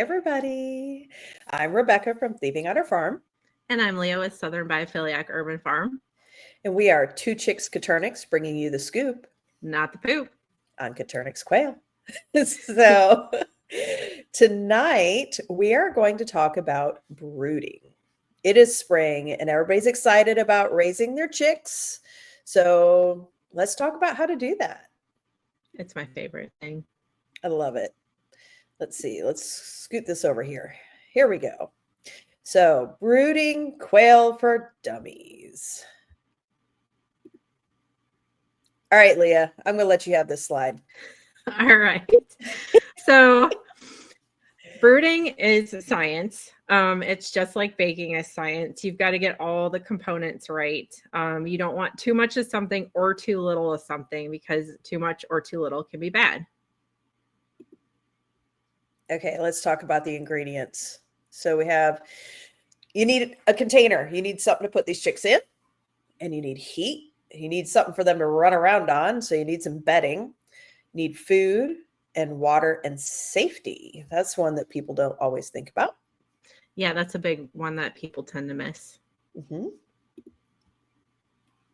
everybody. I'm Rebecca from Thieving on Her Farm, And I'm Leo with Southern Biophiliac Urban Farm. and we are two chicks Caternix bringing you the scoop Not the poop. on Caternix Quail. So, tonight we are going to talk about brooding. It is spring, and everybody's excited about raising their chicks. So, let's talk about how to do that. It's my favorite thing. I love it. Let's see. Let's scoot this over here. Here we go. So, brooding quail for dummies. All right, Leah, I'm going to let you have this slide. All right. So, brooding is science. It's just like baking is science. You've got to get all the components right. You don't want too much of something or too little of something because too much or too little can be bad. Okay, let's talk about the ingredients. So you need a container. You need something to put these chicks in, and you need heat. You need something for them to run around on. So you need some bedding. You need food and water and safety. That's one that people don't always think about. Yeah, that's a big one that people tend to miss. Mm-hmm.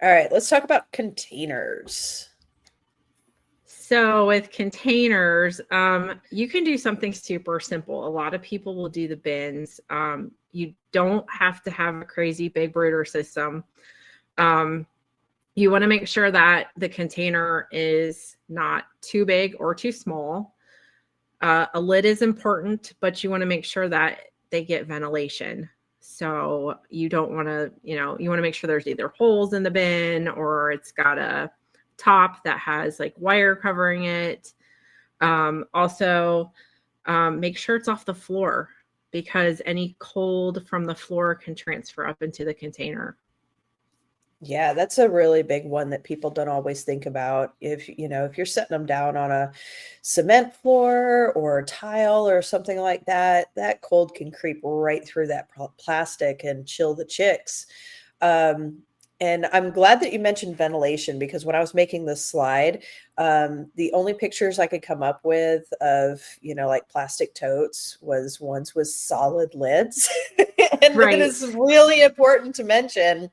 All right, let's talk about containers. So with containers, you can do something super simple. A lot of people will do the bins. You don't have to have a crazy big brooder system. You want to make sure that the container is not too big or too small. A lid is important, but you want to make sure that they get ventilation. So you don't want to, you want to make sure there's either holes in the bin or it's got a top that has like wire covering it. Also, make sure it's off the floor because any cold from the floor can transfer up into the container. Yeah, that's a really big one that people don't always think about. If you're setting them down on a cement floor or tile or something like that, that cold can creep right through that plastic and chill the chicks. And I'm glad that you mentioned ventilation because when I was making this slide, the only pictures I could come up with of, like plastic totes was ones with solid lids. And Right. it is really important to mention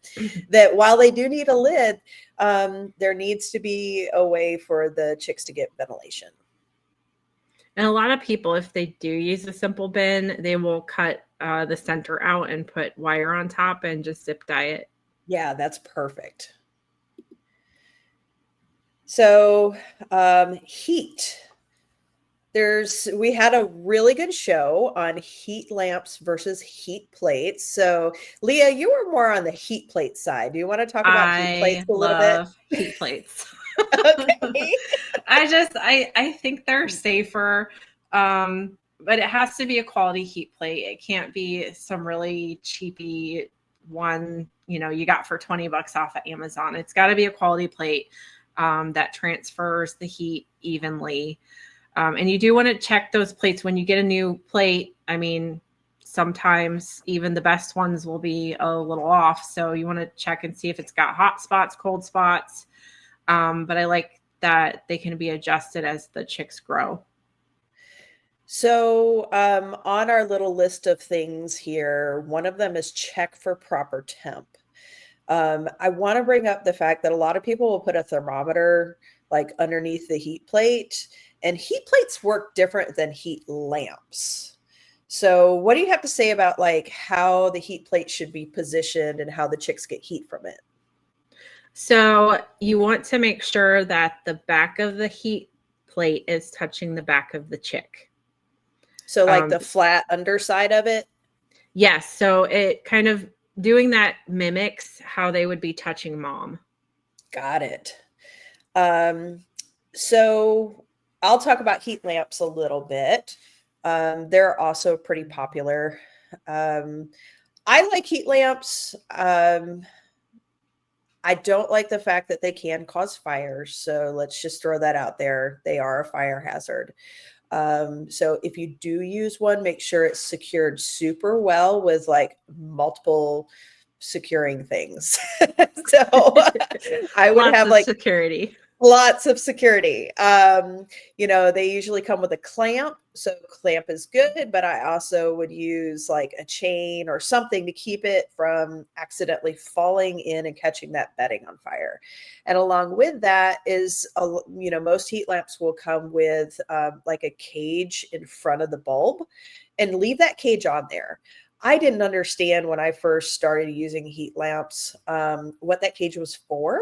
that while they do need a lid, there needs to be a way for the chicks to get ventilation. And a lot of people, if they do use a simple bin, they will cut the center out and put wire on top and just zip tie it. Yeah, that's perfect. So, heat. We had a really good show on heat lamps versus heat plates. So, Leah, you were more on the heat plate side. Do you want to talk about heat plates a little bit? I love heat plates. Okay. I think they're safer. But it has to be a quality heat plate. It can't be some really cheapy one, you got for $20 off at Amazon. It's got to be a quality plate that transfers the heat evenly. And you do want to check those plates when you get a new plate. I mean, sometimes even the best ones will be a little off. So you want to check and see if it's got hot spots, cold spots. But I like that they can be adjusted as the chicks grow. So, on our little list of things here, one of them is check for proper temp. I want to bring up the fact that a lot of people will put a thermometer like underneath the heat plate, and heat plates work different than heat lamps. So, what do you have to say about like how the heat plate should be positioned and how the chicks get heat from it? So, you want to make sure that the back of the heat plate is touching the back of the chick. So like the flat underside of it? Yes. So it kind of doing that mimics how they would be touching mom. Got it. So I'll talk about heat lamps a little bit. They're also pretty popular. I like heat lamps. I don't like the fact that they can cause fires. So let's just throw that out there. They are a fire hazard. So if you do use one, make sure it's secured super well with like multiple securing things. So I would Lots have of like security. Lots of security. They usually come with a clamp. So clamp is good, but I also would use like a chain or something to keep it from accidentally falling in and catching that bedding on fire. And along with that is, most heat lamps will come with like a cage in front of the bulb and leave that cage on there. I didn't understand when I first started using heat lamps what that cage was for.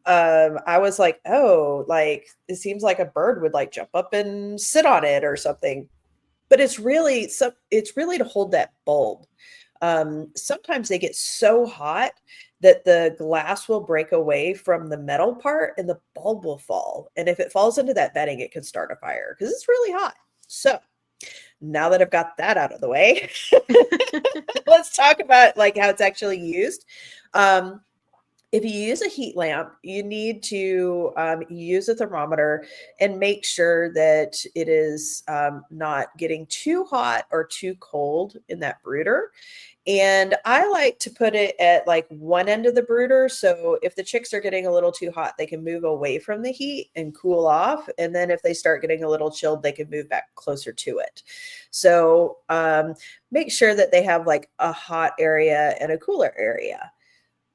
I was like, oh, like it seems like a bird would like jump up and sit on it or something. But it's really to hold that bulb. Sometimes they get so hot that the glass will break away from the metal part and the bulb will fall. And if it falls into that bedding, it can start a fire because it's really hot. So now that I've got that out of the way, let's talk about like how it's actually used. Um, if you use a heat lamp, you need to use a thermometer and make sure that it is not getting too hot or too cold in that brooder. And I like to put it at like one end of the brooder. So if the chicks are getting a little too hot, they can move away from the heat and cool off. And then if they start getting a little chilled, they can move back closer to it. So make sure that they have like a hot area and a cooler area.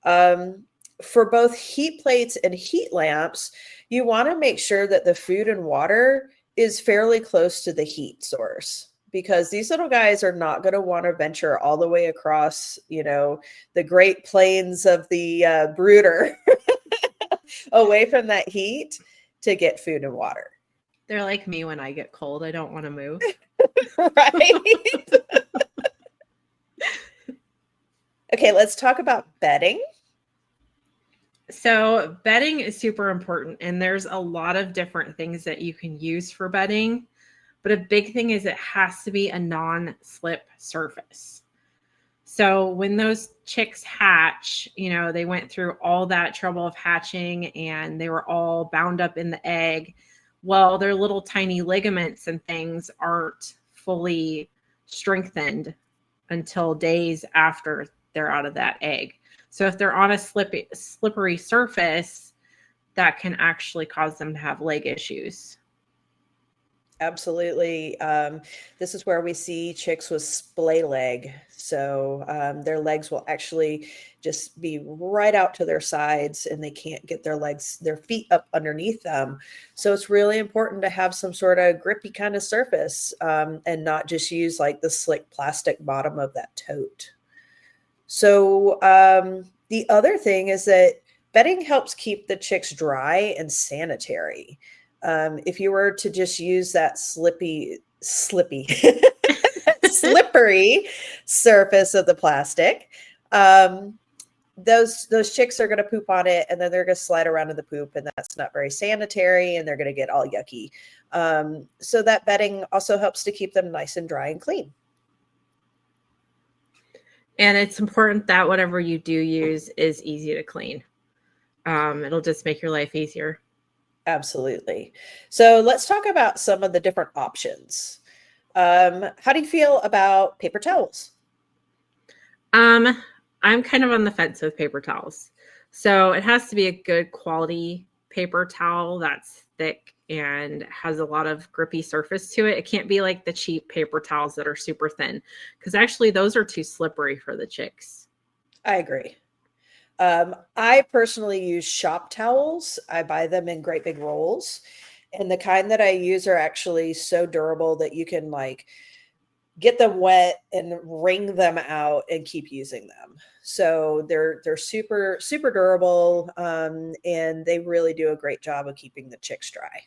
Um, for both heat plates and heat lamps, you want to make sure that the food and water is fairly close to the heat source because these little guys are not going to want to venture all the way across, the Great Plains of the brooder away from that heat to get food and water. They're like me when I get cold. I don't want to move. Right? Okay, let's talk about bedding. So bedding is super important, and there's a lot of different things that you can use for bedding. But a big thing is it has to be a non-slip surface. So when those chicks hatch, they went through all that trouble of hatching and they were all bound up in the egg. Well, their little tiny ligaments and things aren't fully strengthened until days after they're out of that egg. So if they're on a slippery surface, that can actually cause them to have leg issues. Absolutely. This is where we see chicks with splay leg. So their legs will actually just be right out to their sides and they can't get their feet up underneath them. So it's really important to have some sort of grippy kind of surface and not just use like the slick plastic bottom of that tote. So the other thing is that bedding helps keep the chicks dry and sanitary. If you were to just use that slippery surface of the plastic, those chicks are going to poop on it and then they're going to slide around in the poop and that's not very sanitary and they're going to get all yucky. So that bedding also helps to keep them nice and dry and clean. And it's important that whatever you do use is easy to clean. It'll just make your life easier. Absolutely. So let's talk about some of the different options. How do you feel about paper towels? I'm kind of on the fence with paper towels. So it has to be a good quality paper towel that's thick and has a lot of grippy surface to it. It can't be like the cheap paper towels that are super thin because actually those are too slippery for the chicks. I agree. I personally use shop towels. I buy them in great big rolls. And the kind that I use are actually so durable that you can like get them wet and wring them out and keep using them. So they're super, super durable. And they really do a great job of keeping the chicks dry.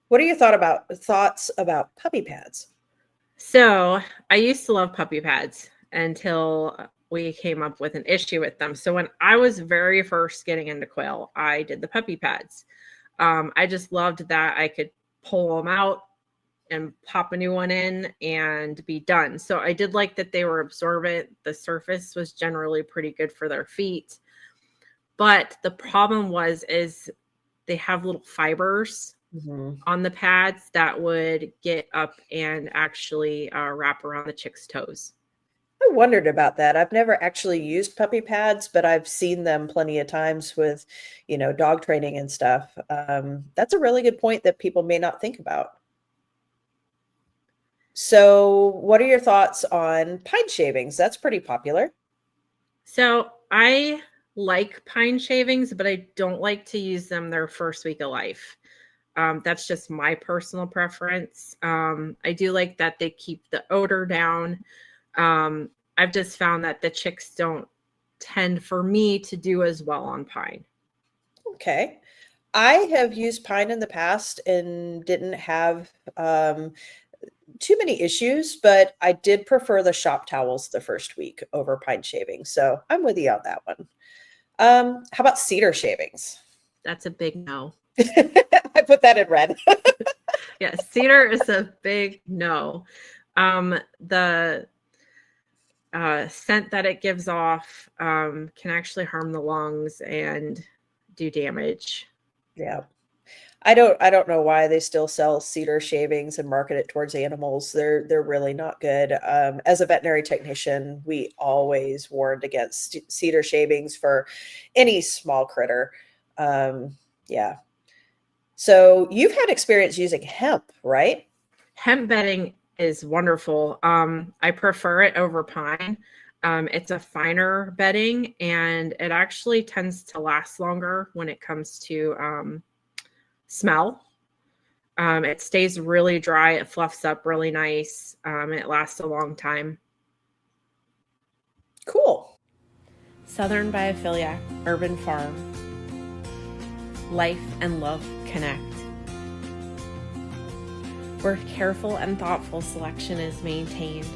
What are your thoughts about puppy pads? So I used to love puppy pads until we came up with an issue with them. So when I was very first getting into Quail, I did the puppy pads. I just loved that I could pull them out and pop a new one in and be done. So I did like that they were absorbent. The surface was generally pretty good for their feet. But the problem is they have little fibers on the pads that would get up and actually wrap around the chick's toes. wondered about that. I've never actually used puppy pads, but I've seen them plenty of times with, dog training and stuff. That's a really good point that people may not think about. So, what are your thoughts on pine shavings? That's pretty popular. So I like pine shavings, but I don't like to use them their first week of life. That's just my personal preference. I do like that they keep the odor down. I've just found that the chicks don't tend for me to do as well on pine. Okay. I have used pine in the past and didn't have too many issues, but I did prefer the shop towels the first week over pine shavings. So I'm with you on that one. How about cedar shavings? That's a big no. I put that in red. Yeah, cedar is a big no. The scent that it gives off can actually harm the lungs and do damage. Yeah. I don't know why they still sell cedar shavings and market it towards animals. They're really not good. As a veterinary technician, we always warned against cedar shavings for any small critter. Yeah. So you've had experience using hemp, right? Hemp bedding is wonderful. I prefer it over pine. It's a finer bedding and it actually tends to last longer when it comes to smell. It stays really dry. It fluffs up really nice. It lasts a long time. Cool. Southern Biophiliac Urban Farm. Life and love connect. Where careful and thoughtful selection is maintained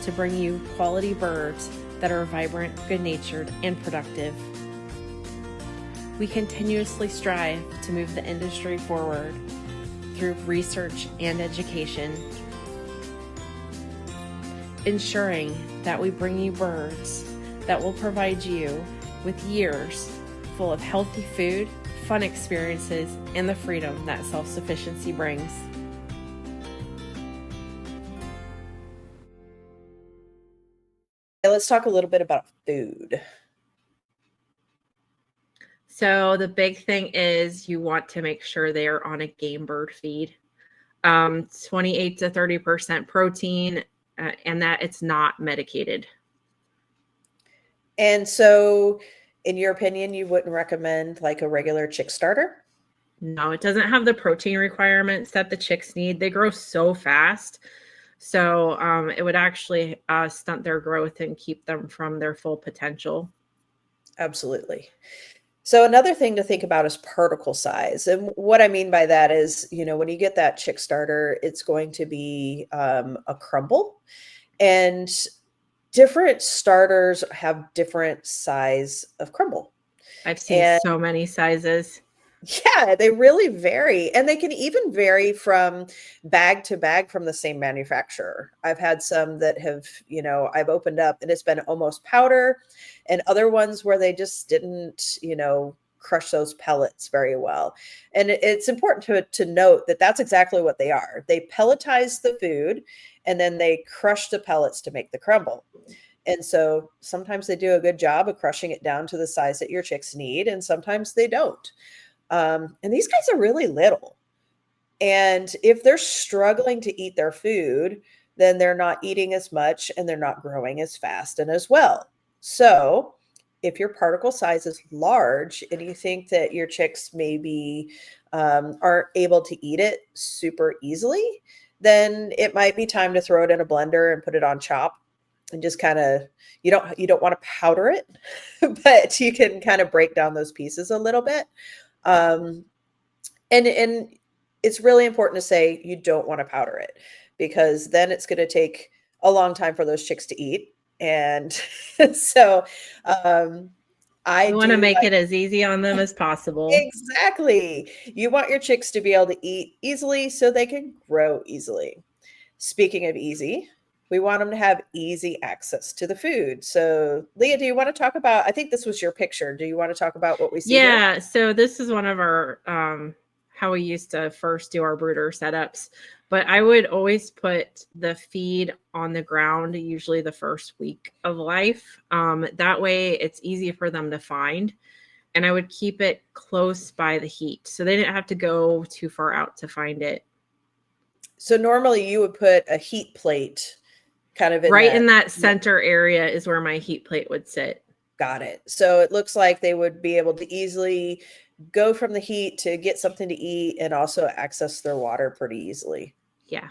to bring you quality birds that are vibrant, good-natured, and productive. We continuously strive to move the industry forward through research and education, ensuring that we bring you birds that will provide you with years full of healthy food, fun experiences, and the freedom that self-sufficiency brings. Let's talk a little bit about food. So the big thing is you want to make sure they are on a game bird feed. 28 to 30% protein, and that it's not medicated. And so, in your opinion, you wouldn't recommend like a regular chick starter? No, it doesn't have the protein requirements that the chicks need. They grow so fast. So it would actually stunt their growth and keep them from their full potential. Absolutely. So another thing to think about is particle size. And what I mean by that is, when you get that chick starter, it's going to be a crumble. And different starters have different size of crumble. I've seen And so many sizes. yeah, they really vary. And they can even vary from bag to bag from the same manufacturer. I've had some that have, I've opened up and it's been almost powder, and other ones where they just didn't, crush those pellets very well. And it's important to note that that's exactly what they are. They pelletize the food and then they crush the pellets to make the crumble. And so sometimes they do a good job of crushing it down to the size that your chicks need, and sometimes they don't. And these guys are really little. And if they're struggling to eat their food, then they're not eating as much and they're not growing as fast and as well. So if your particle size is large and you think that your chicks maybe aren't able to eat it super easily, then it might be time to throw it in a blender and put it on chop and just kind of, you don't want to powder it, but you can kind of break down those pieces a little bit. And it's really important to say you don't want to powder it, because then it's going to take a long time for those chicks to eat. And so I We want to do make like, it as easy on them as possible. exactly. You want your chicks to be able to eat easily so they can grow easily. Speaking of easy, we want them to have easy access to the food. So, Leah, do you want to talk about, I think this was your picture. Do you want to talk about what we see here? Yeah, so this is one of our how we used to first do our brooder setups. But I would always put the feed on the ground, usually the first week of life. That way it's easy for them to find. And I would keep it close by the heat. So they didn't have to go too far out to find it. So normally you would put a heat plate kind of in Right that. in that center area is where my heat plate would sit. Got it. So it looks like they would be able to easily go from the heat to get something to eat and also access their water pretty easily. Yeah.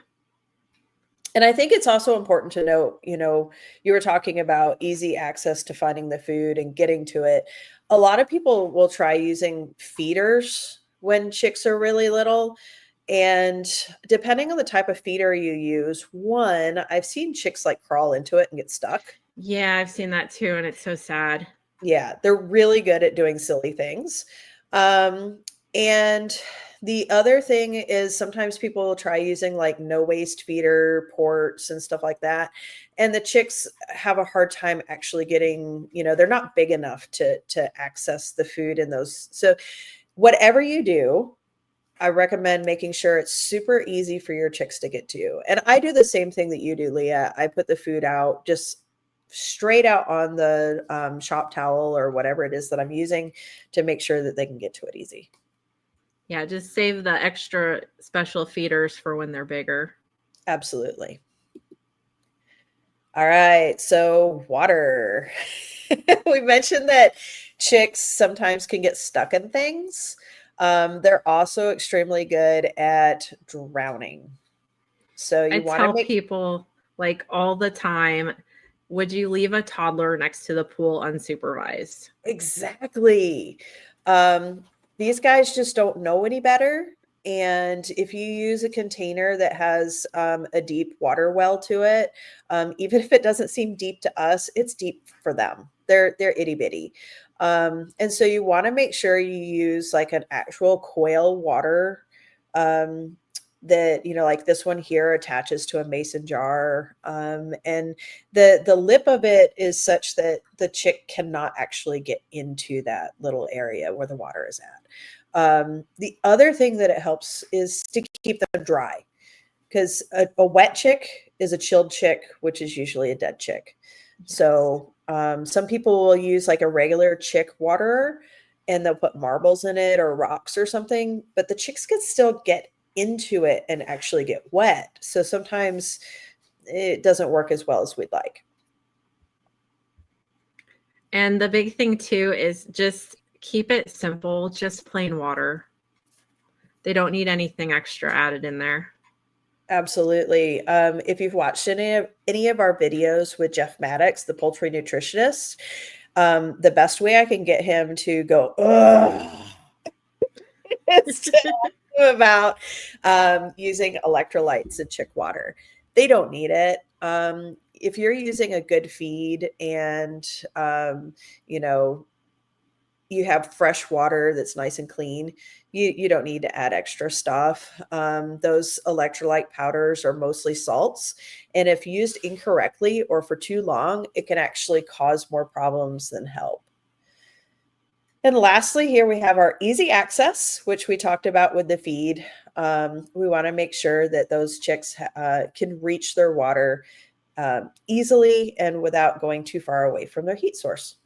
And I think it's also important to note, you were talking about easy access to finding the food and getting to it. A lot of people will try using feeders when chicks are really little. And depending on the type of feeder you use, one, I've seen chicks like crawl into it and get stuck. Yeah, I've seen that too. And it's so sad. Yeah, they're really good at doing silly things. And the other thing is sometimes people will try using like no waste feeder ports and stuff like that. And the chicks have a hard time actually getting, they're not big enough to access the food in those. So whatever you do, I recommend making sure it's super easy for your chicks to get to. And I do the same thing that you do, Leah. I put the food out just straight out on the shop towel or whatever it is that I'm using to make sure that they can get to it easy. Yeah, just save the extra special feeders for when they're bigger. Absolutely. All right, so water. We mentioned that chicks sometimes can get stuck in things. They're also extremely good at drowning. So I you want to tell make people like all the time, would you leave a toddler next to the pool unsupervised? exactly. These guys just don't know any better. And if you use a container that has a deep water well to it, even if it doesn't seem deep to us, it's deep for them. They're itty bitty. And so you want to make sure you use like an actual Quail water that like this one here attaches to a mason jar, and the lip of it is such that the chick cannot actually get into that little area where the water is at. The other thing that it helps is to keep them dry, because a wet chick is a chilled chick, which is usually a dead chick. Yes. So some people will use like a regular chick waterer and they'll put marbles in it or rocks or something, but the chicks can still get into it and actually get wet. So sometimes it doesn't work as well as we'd like. And the big thing too is just keep it simple, just plain water. They don't need anything extra added in there. Absolutely. If you've watched any of our videos with Jeff Maddox, the poultry nutritionist, the best way I can get him to go, ugh, is to talk to him about using electrolytes in chick water. They don't need it. If you're using a good feed and you know you have fresh water that's nice and clean, you don't need to add extra stuff. Those electrolyte powders are mostly salts, and if used incorrectly or for too long, it can actually cause more problems than help. And lastly, here we have our easy access, which we talked about with the feed. We want to make sure that those chicks can reach their water easily and without going too far away from their heat source.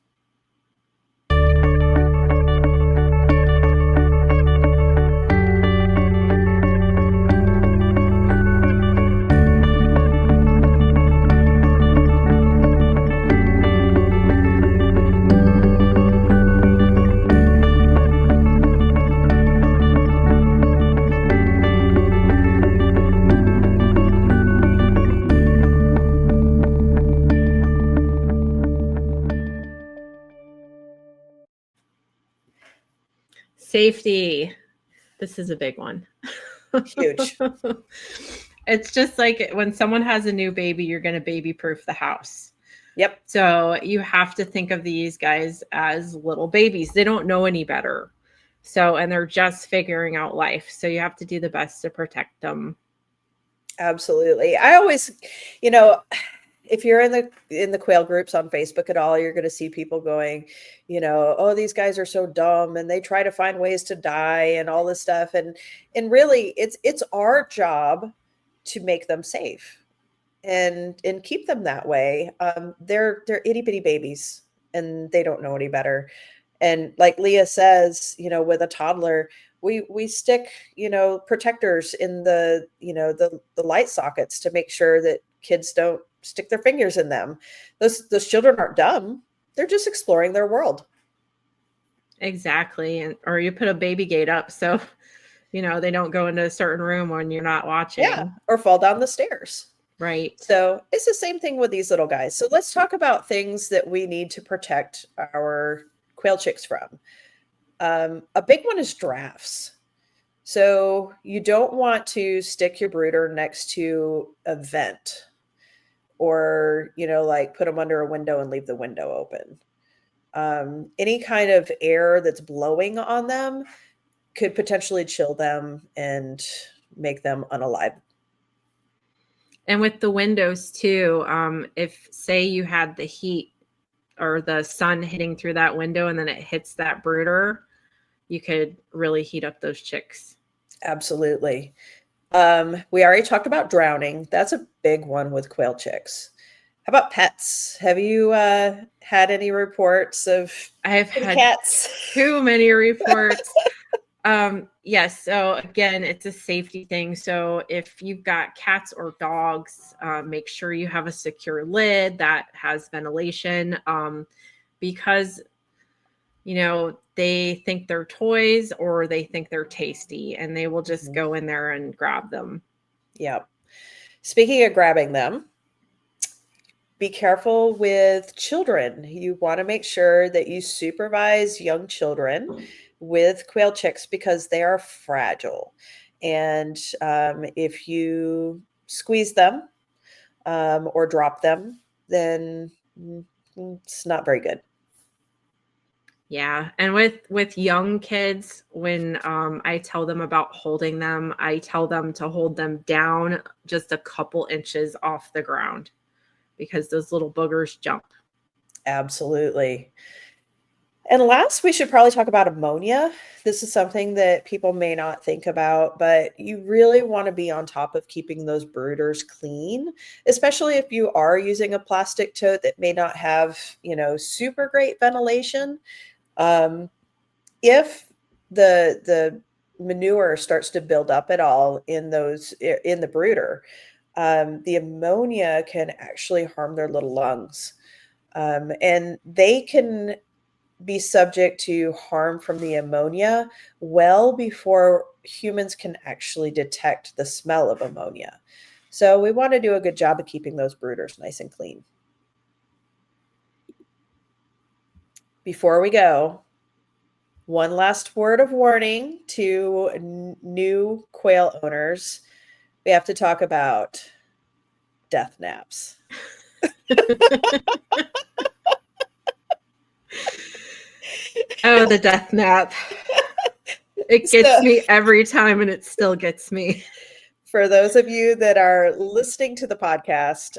Safety. This is a big one. Huge. It's just like when someone has a new baby, you're going to baby proof the house. Yep. So you have to think of these guys as little babies. They don't know any better. So, and they're just figuring out life. So you have to do the best to protect them. Absolutely. I always, if you're in the quail groups on Facebook at all, you're going to see people going, oh, these guys are so dumb and they try to find ways to die and all this stuff. And really it's our job to make them safe and keep them that way. They're itty bitty babies and they don't know any better. And like Leah says, with a toddler, we stick, protectors in the light sockets to make sure that kids don't stick their fingers in them. Those children aren't dumb. They're just exploring their world. Exactly. And or you put a baby gate up so they don't go into a certain room when you're not watching. Yeah, or fall down the stairs. Right. So it's the same thing with these little guys. So let's talk about things that we need to protect our quail chicks from. A big one is drafts. So you don't want to stick your brooder next to a vent or, like put them under a window and leave the window open. Any kind of air that's blowing on them could potentially chill them and make them unalive. And with the windows too, if say you had the heat or the sun hitting through that window and then it hits that brooder, you could really heat up those chicks. Absolutely. We already talked about drowning. That's a big one with quail chicks. How about pets? Have you had any reports of I've had cats? Too many reports. Yes. So again, it's a safety thing. So if you've got cats or dogs, make sure you have a secure lid that has ventilation, because they think they're toys or they think they're tasty and they will just go in there and grab them. Yeah. Speaking of grabbing them, be careful with children. You want to make sure that you supervise young children with quail chicks because they are fragile. And if you squeeze them or drop them, then it's not very good. Yeah. And with young kids, when I tell them about holding them, I tell them to hold them down just a couple inches off the ground because those little boogers jump. Absolutely. And last, we should probably talk about ammonia. This is something that people may not think about, but you really want to be on top of keeping those brooders clean, especially if you are using a plastic tote that may not have, super great ventilation. If the manure starts to build up at all in the brooder, the ammonia can actually harm their little lungs. And they can be subject to harm from the ammonia well before humans can actually detect the smell of ammonia. So we want to do a good job of keeping those brooders nice and clean. Before we go, one last word of warning to new quail owners. We have to talk about death naps. Oh, the death nap. It gets me every time and it still gets me. For those of you that are listening to the podcast,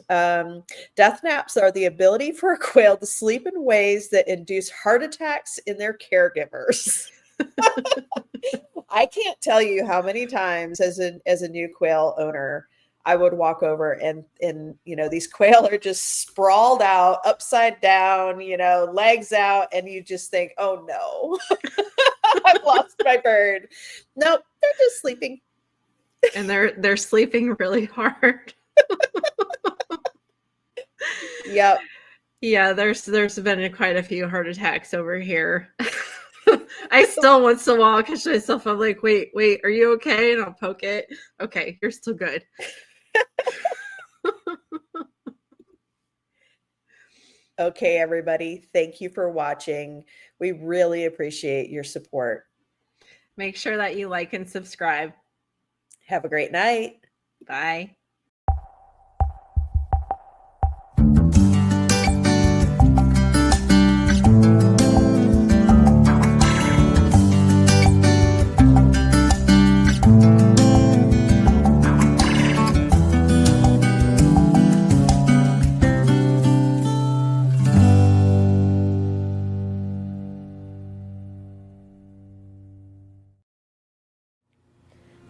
death naps are the ability for a quail to sleep in ways that induce heart attacks in their caregivers. I can't tell you how many times as a new quail owner, I would walk over and these quail are just sprawled out, upside down, legs out, and you just think, oh no, I've lost my bird. Nope, they're just sleeping. And they're sleeping really hard. Yep. Yeah, there's been quite a few heart attacks over here. I still once in a while catch myself. I'm like, wait, are you okay? And I'll poke it. Okay, you're still good. Okay, everybody. Thank you for watching. We really appreciate your support. Make sure that you like and subscribe. Have a great night. Bye.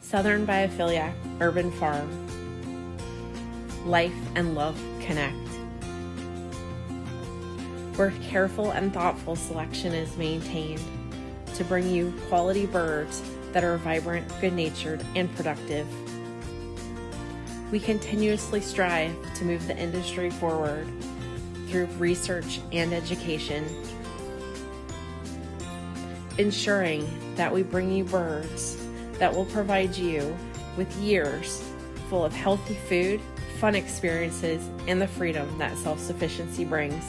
Southern Biophiliac Urban Farm. life and love connect. Where careful and thoughtful selection is maintained to bring you quality birds that are vibrant, good-natured, and productive. We continuously strive to move the industry forward through research and education, ensuring that we bring you birds that will provide you with years full of healthy food, fun experiences, and the freedom that self-sufficiency brings.